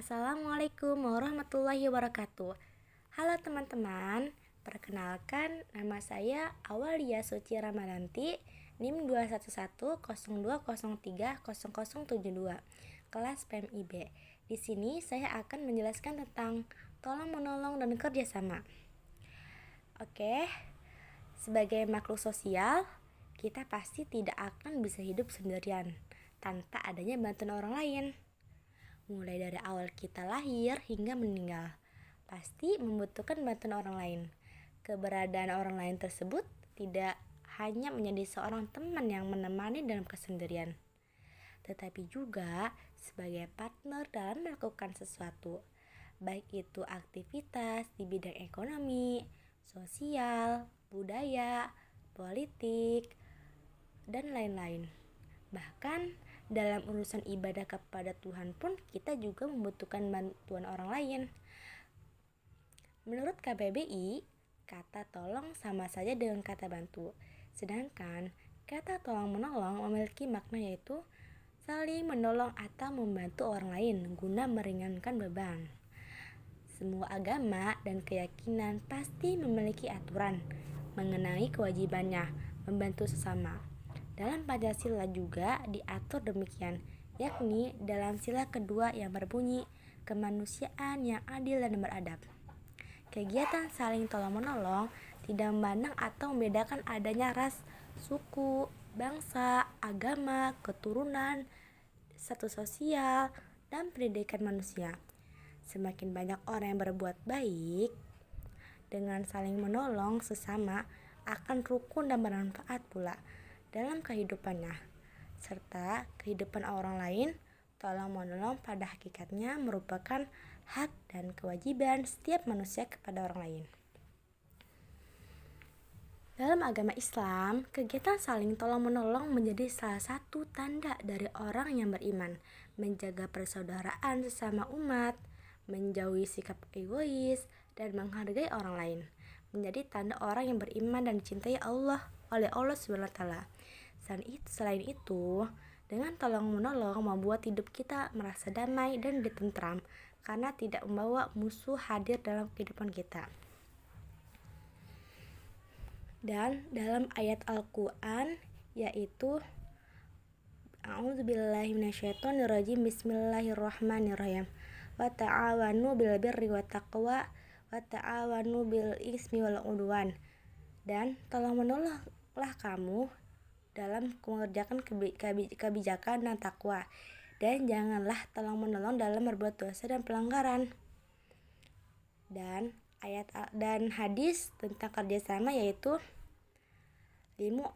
Assalamualaikum warahmatullahi wabarakatuh. Halo teman-teman, perkenalkan nama saya Awalia Suci Ramadanti, NIM 21102030072, kelas PMIB. Di sini saya akan menjelaskan tentang tolong menolong dan kerjasama. Oke, sebagai makhluk sosial, kita pasti tidak akan bisa hidup sendirian tanpa adanya bantuan orang lain. Mulai dari awal kita lahir hingga meninggal, pasti membutuhkan bantuan orang lain. Keberadaan orang lain tersebut tidak hanya menjadi seorang teman yang menemani dalam kesendirian, tetapi juga sebagai partner dalam melakukan sesuatu, baik itu aktivitas di bidang ekonomi, sosial, budaya, politik, dan lain-lain. Bahkan dalam urusan ibadah kepada Tuhan pun kita juga membutuhkan bantuan orang lain. Menurut KBBI, kata tolong sama saja dengan kata bantu. Sedangkan kata tolong menolong memiliki makna yaitu saling menolong atau membantu orang lain guna meringankan beban. Semua agama dan keyakinan pasti memiliki aturan mengenai kewajibannya membantu sesama. Dalam Pancasila juga diatur demikian, yakni dalam sila kedua yang berbunyi kemanusiaan yang adil dan beradab. Kegiatan saling tolong-menolong tidak memandang atau membedakan adanya ras, suku, bangsa, agama, keturunan, status sosial, dan pendidikan manusia. Semakin banyak orang yang berbuat baik dengan saling menolong sesama akan rukun dan bermanfaat pula dalam kehidupannya, serta kehidupan orang lain. Tolong menolong pada hakikatnya merupakan hak dan kewajiban setiap manusia kepada orang lain. Dalam agama Islam, kegiatan saling tolong menolong menjadi salah satu tanda dari orang yang beriman, menjaga persaudaraan sesama umat, menjauhi sikap egois, dan menghargai orang lain, menjadi tanda orang yang beriman dan dicintai oleh Allah SWT. Selain itu, dengan tolong menolong membuat hidup kita merasa damai dan ditentram karena tidak membawa musuh hadir dalam kehidupan kita. Dan dalam ayat Al-Quran yaitu A'udzubillahi minasyaitonirrajim, Bismillahirrahmanirrahim. Wa ta'awanu bil birri wat taqwa wa ta'awanu bil ismi wal udwan. Dan tolong menolonglah kamu dalam mengerjakan kebijakan dan takwa, dan janganlah tolong menolong dalam berbuat dosa dan pelanggaran. Dan hadis tentang kerjasama yaitu lil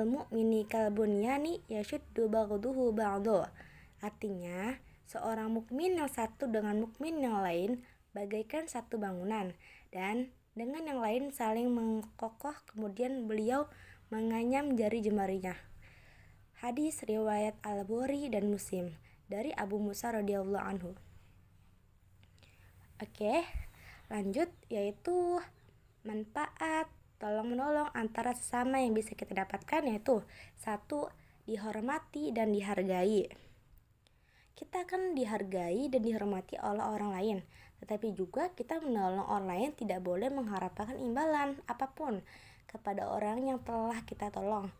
mu'mini kal bunyani yashuddu ba'duhu ba'dha. Artinya, seorang mukmin yang satu dengan mukmin yang lain bagaikan satu bangunan, dan dengan yang lain saling mengkokoh. Kemudian beliau menganyam jari jemarinya. Hadis riwayat Al-Bukhari dan Muslim dari Abu Musa radhiyallahu anhu. Oke, lanjut yaitu manfaat tolong menolong antara sesama yang bisa kita dapatkan yaitu 1. Dihormati dan dihargai. Kita akan dihargai dan dihormati oleh orang lain, tetapi juga kita menolong orang lain tidak boleh mengharapkan imbalan apapun kepada orang yang telah kita tolong.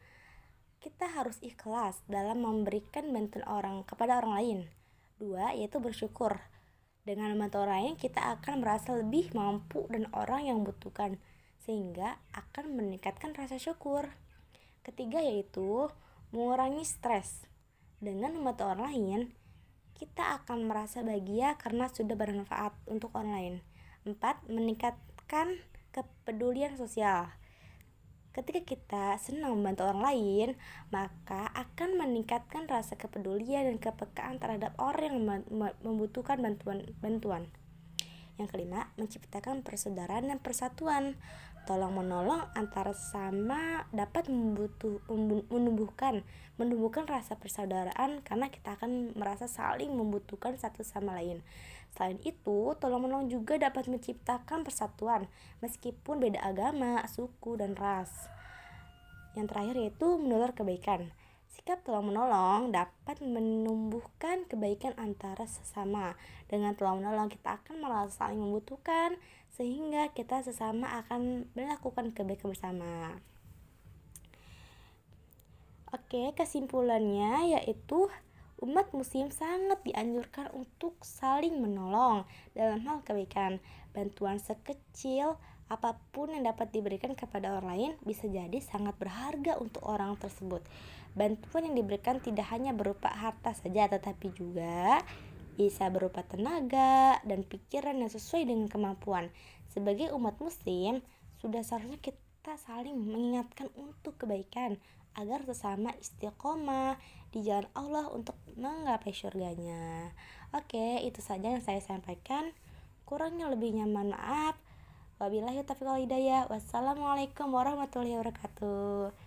Kita harus ikhlas dalam memberikan bantuan kepada orang lain. 2. Yaitu bersyukur. Dengan membantu orang lain kita akan merasa lebih mampu dan orang yang membutuhkan, sehingga akan meningkatkan rasa syukur. 3. Yaitu mengurangi stres. Dengan membantu orang lain kita akan merasa bahagia karena sudah bermanfaat untuk orang lain. 4. Meningkatkan kepedulian sosial. Ketika kita senang membantu orang lain, maka akan meningkatkan rasa kepedulian dan kepekaan terhadap orang yang membutuhkan bantuan. Yang 5. Menciptakan persaudaraan dan persatuan. Tolong menolong antara sesama dapat menumbuhkan rasa persaudaraan karena kita akan merasa saling membutuhkan satu sama lain. Selain itu, tolong menolong juga dapat menciptakan persatuan meskipun beda agama, suku, dan ras. Yang terakhir yaitu menular kebaikan. Sikap tolong-menolong dapat menumbuhkan kebaikan antara sesama. Dengan tolong-menolong kita akan merasa saling membutuhkan, sehingga kita sesama akan melakukan kebaikan bersama. Oke, kesimpulannya yaitu umat muslim sangat dianjurkan untuk saling menolong dalam hal kebaikan. Bantuan sekecil apapun yang dapat diberikan kepada orang lain bisa jadi sangat berharga untuk orang tersebut. Bantuan yang diberikan tidak hanya berupa harta saja, tetapi juga bisa berupa tenaga dan pikiran yang sesuai dengan kemampuan. Sebagai umat muslim, sudah seharusnya kita saling mengingatkan untuk kebaikan agar sesama istiqomah di jalan Allah untuk menggapai surganya. Oke, itu saja yang saya sampaikan. Kurangnya lebihnya mohon maaf. Wabillahi taufiq wal hidayah. Wassalamualaikum warahmatullahi wabarakatuh.